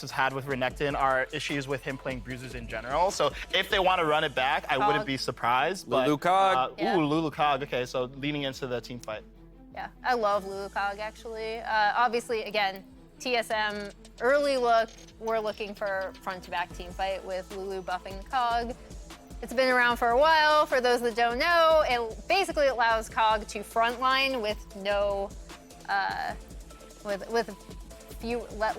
has had with Renekton are issues with him playing bruisers in general. So if they want to run it back, I wouldn't be surprised. But, Lulucog. Ooh, Lulucog. Okay, so leaning into the team fight. Yeah, I love Lulucog actually. Obviously, again, TSM early look. We're looking for front-to-back team fight with Lulu buffing Cog. It's been around for a while. For those that don't know, it basically allows Cog to frontline with no, with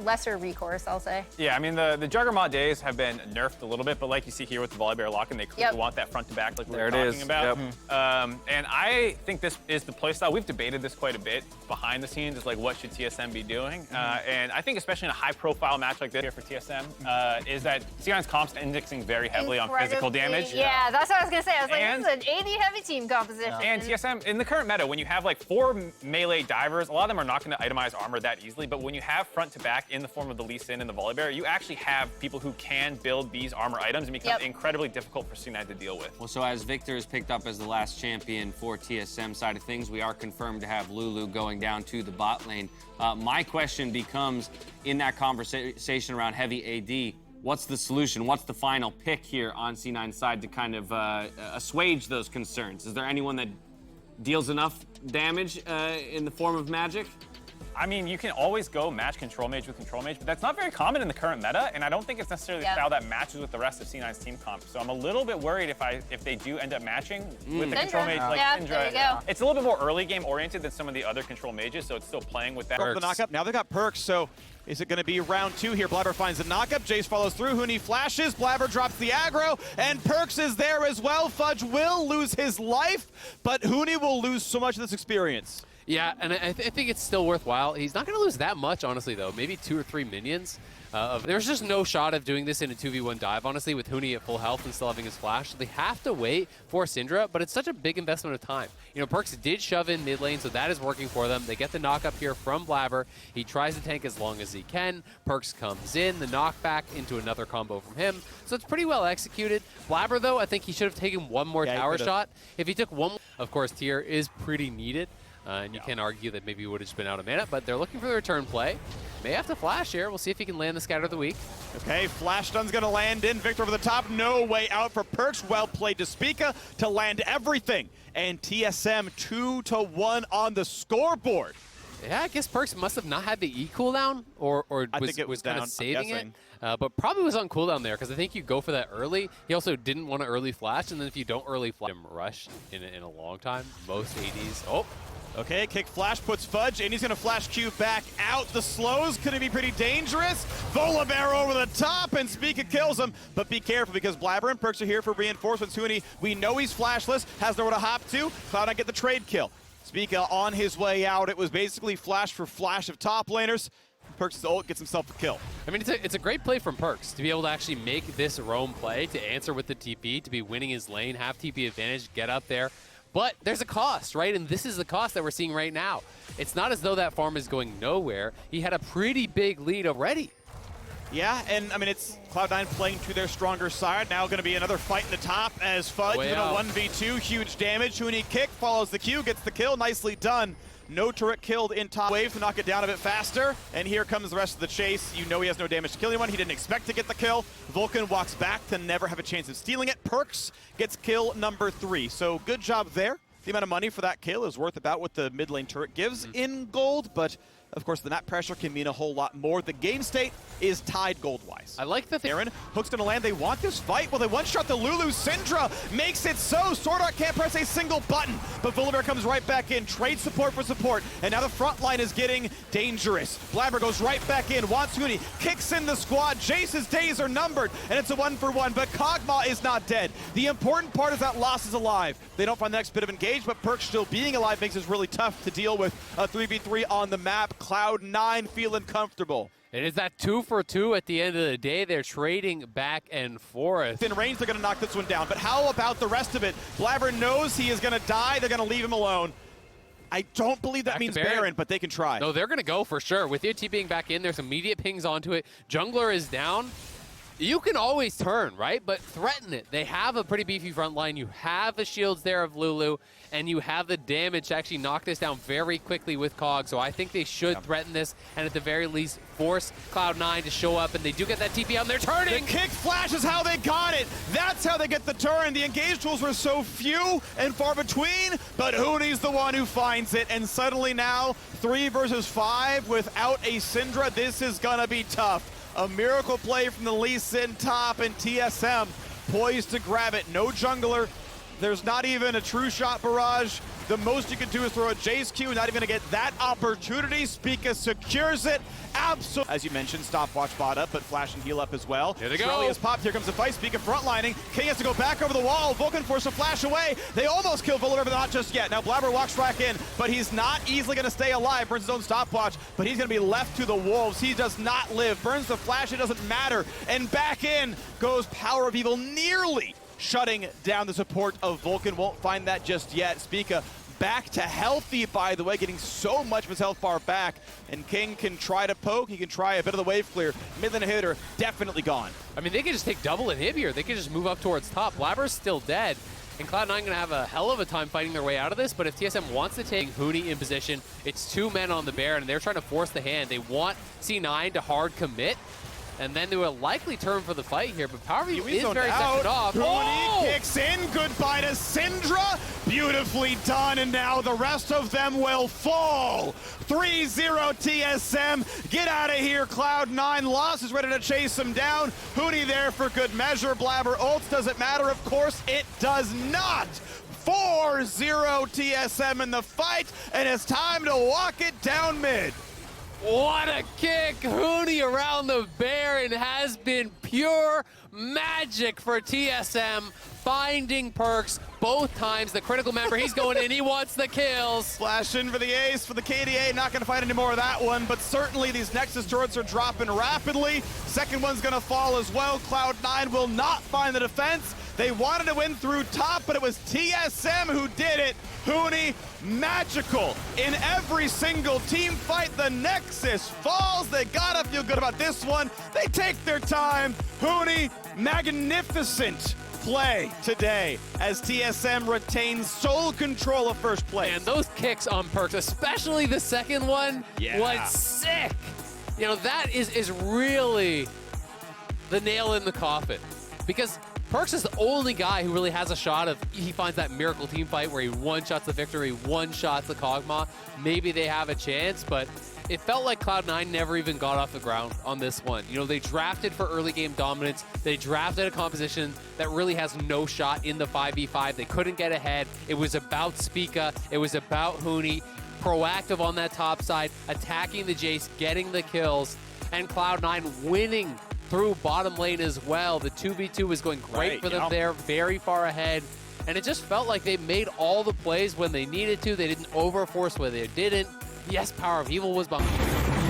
lesser recourse, I'll say. Yeah, I mean, the Juggernaut days have been nerfed a little bit, but like you see here with the Volibear lock, and they clearly want that front to back like we were talking about. And I think this is the playstyle. We've debated this quite a bit behind the scenes. It's like, what should TSM be doing? And I think especially in a high-profile match like this here for TSM, is that C9's comp's indexing very heavily on physical damage. Yeah, that's what I was going to say. I was like, this is an 80 heavy team composition. And TSM, in the current meta, when you have like 4 melee divers, a lot of them are not going to itemize armor that easily, but when you have front to back in the form of the Lee Sin and the Volibear, you actually have people who can build these armor items and become incredibly difficult for C9 to deal with. Well, so as Victor is picked up as the last champion for TSM side of things, we are confirmed to have Lulu going down to the bot lane. My question becomes, in that conversation around heavy AD, what's the solution? What's the final pick here on C9's side to kind of assuage those concerns? Is there anyone that deals enough damage in the form of magic? I mean, you can always go match Control Mage with Control Mage, but that's not very common in the current meta, and I don't think it's necessarily the style that matches with the rest of C9's team comp. So I'm a little bit worried if they do end up matching with the Control Mage like Syndra. There you go. It's a little bit more early game oriented than some of the other Control Mages, so it's still playing with that. The knockup. Now they've got Perks, so is it going to be round 2 here? Blabber finds the knockup. Jace follows through. Huni flashes. Blabber drops the aggro, and Perks is there as well. Fudge will lose his life, but Huni will lose so much of this experience. Yeah, and I think it's still worthwhile. He's not going to lose that much, honestly, though. Maybe 2 or 3 minions. There's just no shot of doing this in a 2v1 dive, honestly, with Huni at full health and still having his flash. So they have to wait for Syndra, but it's such a big investment of time. You know, Perks did shove in mid lane, so that is working for them. They get the knock-up here from Blabber. He tries to tank as long as he can. Perks comes in, the knockback into another combo from him. So it's pretty well executed. Blabber, though, I think he should have taken one more tower shot. If he took one, of course, tier is pretty needed. And you can't argue that maybe he would have just been out of mana, but they're looking for the return play. May have to flash here. We'll see if he can land the Scatter of the Week. Okay, Flash Stun's going to land in. Victor over the top. No way out for Perks. Well played to Spica to land everything. And TSM 2-1 on the scoreboard. Yeah, I guess Perks must have not had the E cooldown, or was kind of saving it. But probably was on cooldown there, because I think you go for that early. He also didn't want to early flash, and then if you don't early flash, him rush in a long time. Most ADs. Oh. Okay, kick flash puts Fudge, and he's going to flash Q back out. The slows could be pretty dangerous. Volibear over the top, and Spica kills him. But be careful, because Blabber and Perks are here for reinforcements. Huni, we know he's flashless, has nowhere to hop to. Cloud9 get the trade kill. Spica on his way out. It was basically flash for flash of top laners. Perks' ult gets himself a kill. I mean, it's a great play from Perks to be able to actually make this roam play, to answer with the TP, to be winning his lane, have TP advantage, get up there. But there's a cost, right? And this is the cost that we're seeing right now. It's not as though that farm is going nowhere. He had a pretty big lead already. Yeah, and I mean, it's Cloud9 playing to their stronger side. Now going to be another fight in the top as Fudge in a 1v2. Huge damage. Huni kick, follows the Q, gets the kill. Nicely done. No turret killed in top wave to knock it down a bit faster. And here comes the rest of the chase. You know he has no damage to kill anyone. He didn't expect to get the kill. Vulcan walks back to never have a chance of stealing it. Perks gets kill number 3. So good job there. The amount of money for that kill is worth about what the mid lane turret gives in gold, but of course the map pressure can mean a whole lot more. The game state is tied gold-wise. I like the Aaron, Hook's gonna land. They want this fight. Well, they one-shot the Lulu. Syndra makes it so. Swordart can't press a single button, but Volibear comes right back in. Trade support for support, and now the front line is getting dangerous. Blabber goes right back in. Wants Huni, kicks in the squad. Jace's days are numbered, and it's a 1-for-1, but Kog'Maw is not dead. The important part is that Lost is alive. They don't find the next bit of engage, but Perks still being alive makes it really tough to deal with a 3v3 on the map. Cloud9 feeling comfortable. It is that 2-for-2 at the end of the day. They're trading back and forth. In range, they're going to knock this one down. But how about the rest of it? Blabber knows he is going to die. They're going to leave him alone. I don't believe that means Baron, but they can try. No, they're going to go for sure. With UT being back in, there's immediate pings onto it. Jungler is down. You can always turn, right? But threaten it. They have a pretty beefy front line. You have the shields there of Lulu, and you have the damage to actually knock this down very quickly with Cog. So I think they should threaten this, and at the very least, force Cloud9 to show up, and they do get that TP out, and they're turning! The kick flash is how they got it! That's how they get the turn! The engage tools were so few and far between, but Huni's the one who finds it, and suddenly now, 3 versus 5 without a Syndra, this is gonna be tough. A miracle play from the Lee Sin top, and TSM poised to grab it. No jungler. There's not even a true shot barrage. The most you can do is throw a Jace Q, not even gonna get that opportunity. Spica secures it. Absolutely. As you mentioned, stopwatch bot up, but flash and heal up as well. Here they go. Shirley has popped. Here comes the fight. Spica frontlining. King has to go back over the wall. Vulcan forced to flash away. They almost kill Volibear, but not just yet. Now Blabber walks back in, but he's not easily gonna stay alive. Burns his own stopwatch, but he's gonna be left to the wolves. He does not live. Burns the flash, it doesn't matter. And back in goes Power of Evil, nearly shutting down the support of Vulcan. Won't find that just yet. Spica back to healthy, by the way, getting so much of his health bar back. And King can try to poke. He can try a bit of the wave clear. Mid lane hitter, definitely gone. I mean, they could just take double inhib here. They could just move up towards top. Blabber's still dead. And Cloud9 going to have a hell of a time fighting their way out of this, but if TSM wants to take Huni in position, it's 2 men on the Baron, and they're trying to force the hand. They want C9 to hard commit, and then they will likely turn for the fight here, but Power View is very sectioned off. Huni kicks in, goodbye to Syndra. Beautifully done, and now the rest of them will fall. 3-0 TSM, get out of here. Cloud9 lost, is ready to chase him down. Huni there for good measure. Blabber ults, does it matter? Of course it does not. 4-0 TSM in the fight, and it's time to walk it down mid. What a kick! Huni around the Baron has been pure magic for TSM, finding perks both times. The critical member, he's going in, he wants the kills. Flash in for the ace for the KDA, not gonna find any more of that one, but certainly these Nexus turrets are dropping rapidly. Second one's gonna fall as well. Cloud9 will not find the defense. They wanted to win through top, but it was TSM who did it. Huni, magical in every single team fight. The Nexus falls. They gotta feel good about this one. They take their time. Huni, magnificent play today as TSM retains sole control of first place. And those kicks on perks, especially the second one, was sick. You know, that is really the nail in the coffin, because Perks is the only guy who really has a shot of, he finds that miracle team fight where he one-shots the victory, one-shots the Kog'Maw. Maybe they have a chance, but it felt like Cloud9 never even got off the ground on this one. You know, they drafted for early game dominance. They drafted a composition that really has no shot in the 5v5. They couldn't get ahead. It was about Spica. It was about Huni, proactive on that top side, attacking the Jace, getting the kills, and Cloud9 winning through bottom lane as well. The 2v2 was going great for them there, very far ahead. And it just felt like they made all the plays when they needed to. They didn't overforce where they didn't. Yes, Power of Evil was behind.